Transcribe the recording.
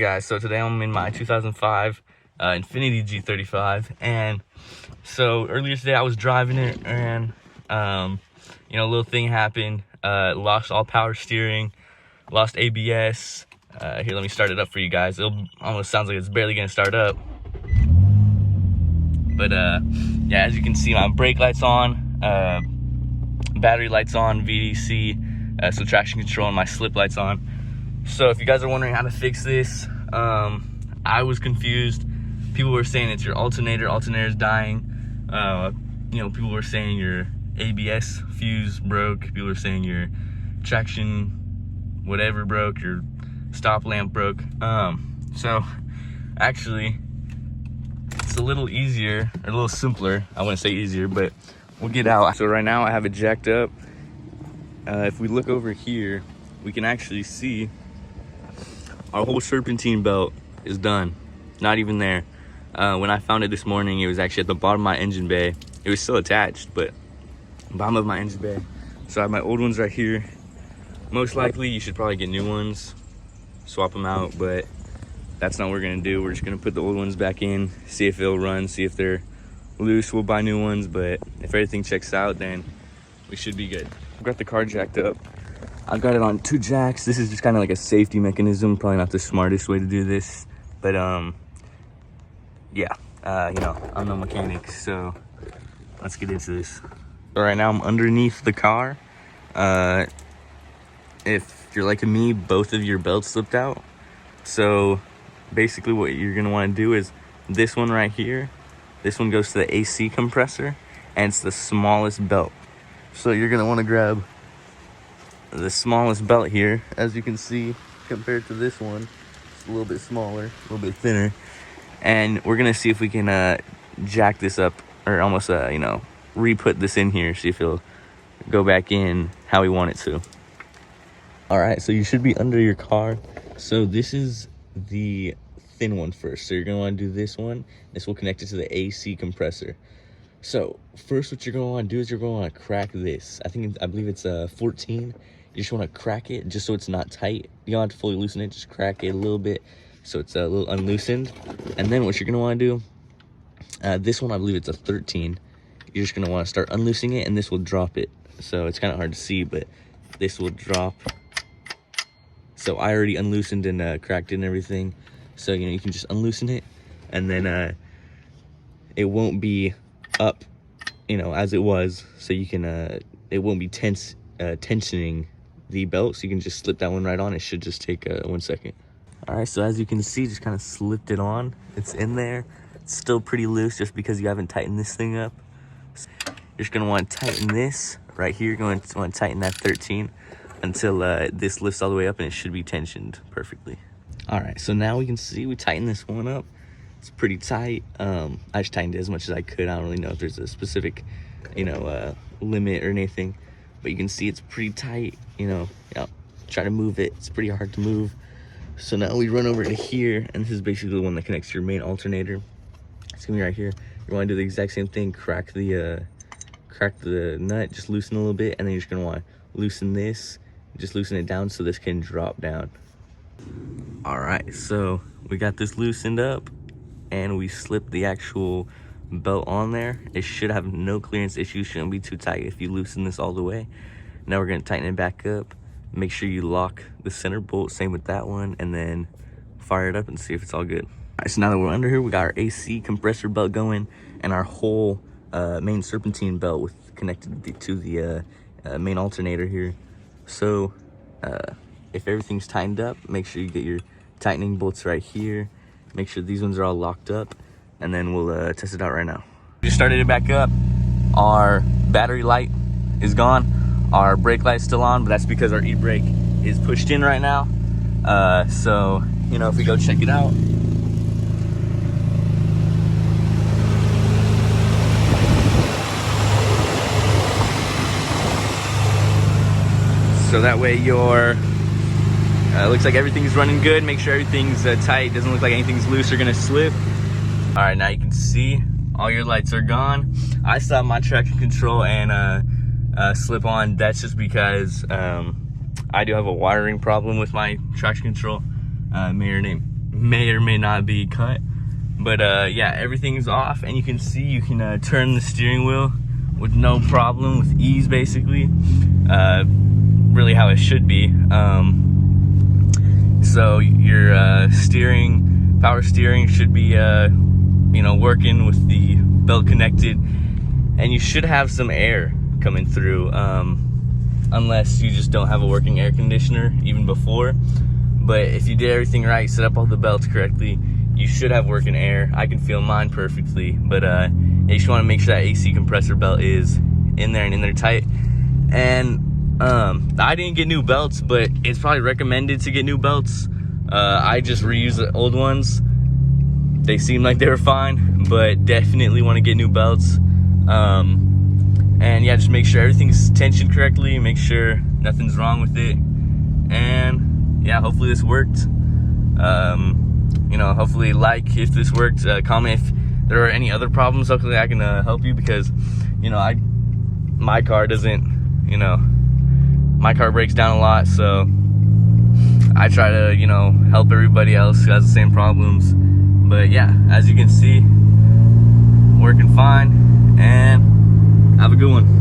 guys, so today I'm in my 2005 Infiniti G35, and so earlier today I was driving it, and you know, a little thing happened. Lost all power steering, lost ABS. Here, let me start it up for you guys. It almost sounds like it's barely gonna start up, but yeah, as you can see, my brake lights on, battery lights on, VDC, so traction control, and my slip lights on. So if you guys are wondering how to fix this, I was confused. People were saying it's your alternator's dying. You know, people were saying your ABS fuse broke. People were saying your traction whatever broke, your stop lamp broke. So actually it's a little easier, or a little simpler. I wouldn't say easier, but we'll get out. So right now I have it jacked up. If we look over here, we can actually see our whole serpentine belt is done. Not even there. When I found it this morning, it was actually at the bottom of my engine bay. It was still attached, but bottom of my engine bay. So I have my old ones right here. Most likely you should probably get new ones, swap them out, but that's not what we're gonna do. We're just gonna put the old ones back in, see if they'll run, see if they're loose, we'll buy new ones. But if everything checks out, then we should be good. I've got the car jacked up. I've got it on 2 jacks. This is just kind of like a safety mechanism. Probably not the smartest way to do this, but yeah, you know, I'm no mechanic, so let's get into this. So right now I'm underneath the car. If you're like me, both of your belts slipped out. So basically what you're gonna want to do is this one right here. This one goes to the AC compressor, and it's the smallest belt. So you're gonna want to grab the smallest belt here. As you can see, compared to this one, it's a little bit smaller, a little bit thinner. And we're gonna see if we can jack this up, or almost you know, re-put this in here, see if it'll go back in how we want it to. All right, so you should be under your car. So this is the thin one first. So you're gonna want to do this one. This will connect it to the AC compressor. So first, what you're gonna want to do is you're gonna want to crack this. I believe it's 14. You just want to crack it just so it's not tight. You don't have to fully loosen it, just crack it a little bit so it's a little unloosened. And then what you're gonna want to do, this one I believe it's a 13. You're just gonna want to start unloosening it, and this will drop it. So it's kind of hard to see, but this will drop. So I already unloosened and cracked it and everything. So you know, you can just unloosen it, and then it won't be up, you know, as it was. So you can it won't be tensioning the belt, so you can just slip that one right on. It should just take 1 second. All right, so as you can see, just kind of slipped it on. It's in there. It's still pretty loose just because you haven't tightened this thing up. So you're just gonna want to tighten this right here. You're going to want to tighten that 13 until this lifts all the way up, and it should be tensioned perfectly. All right, so now we can see we tighten this one up. It's pretty tight. I just tightened it as much as I could. I don't really know if there's a specific, you know, limit or anything, but you can see it's pretty tight. You know, try to move it. It's pretty hard to move. So now we run over to here, and this is basically the one that connects to your main alternator. It's gonna be right here. You want to do the exact same thing. Crack the nut, just loosen a little bit, and then you're just gonna want to loosen this. Just loosen it down so this can drop down. All right, so we got this loosened up, and we slipped the actual belt on there. It should have no clearance issues. Shouldn't be too tight if you loosen this all the way. Now we're gonna tighten it back up. Make sure you lock the center bolt, same with that one, and then fire it up and see if it's all good. All right, so now that we're under here, we got our AC compressor belt going, and our whole main serpentine belt with connected to the main alternator here. So if everything's tightened up, make sure you get your tightening bolts right here. Make sure these ones are all locked up, and then we'll test it out right now. We just started it back up. Our battery light is gone. Our brake light's still on, but that's because our e-brake is pushed in right now. So, you know, if we go check it out. So that way your, looks like everything's running good. Make sure everything's tight. Doesn't look like anything's loose or gonna slip. All right, now you can see all your lights are gone. I still have my traction control and slip on. That's just because I do have a wiring problem with my traction control. May may or may not be cut. But yeah, everything's off, and you can see you can turn the steering wheel with no problem, with ease, basically. Really how it should be. So your power steering should be working with the belt connected, and you should have some air coming through, unless you just don't have a working air conditioner even before. But if you did everything right, set up all the belts correctly, you should have working air. I can feel mine perfectly. But you just want to make sure that AC compressor belt is in there and in there tight. And I didn't get new belts, but it's probably recommended to get new belts. I just reused the old ones. They seemed like they were fine, but definitely want to get new belts. And yeah, just make sure everything's tensioned correctly, make sure nothing's wrong with it. And yeah, hopefully this worked. Hopefully if this worked, comment if there are any other problems. Hopefully I can help you, because my car breaks down a lot, so I try to help everybody else who has the same problems. But yeah, as you can see, working fine, and have a good one.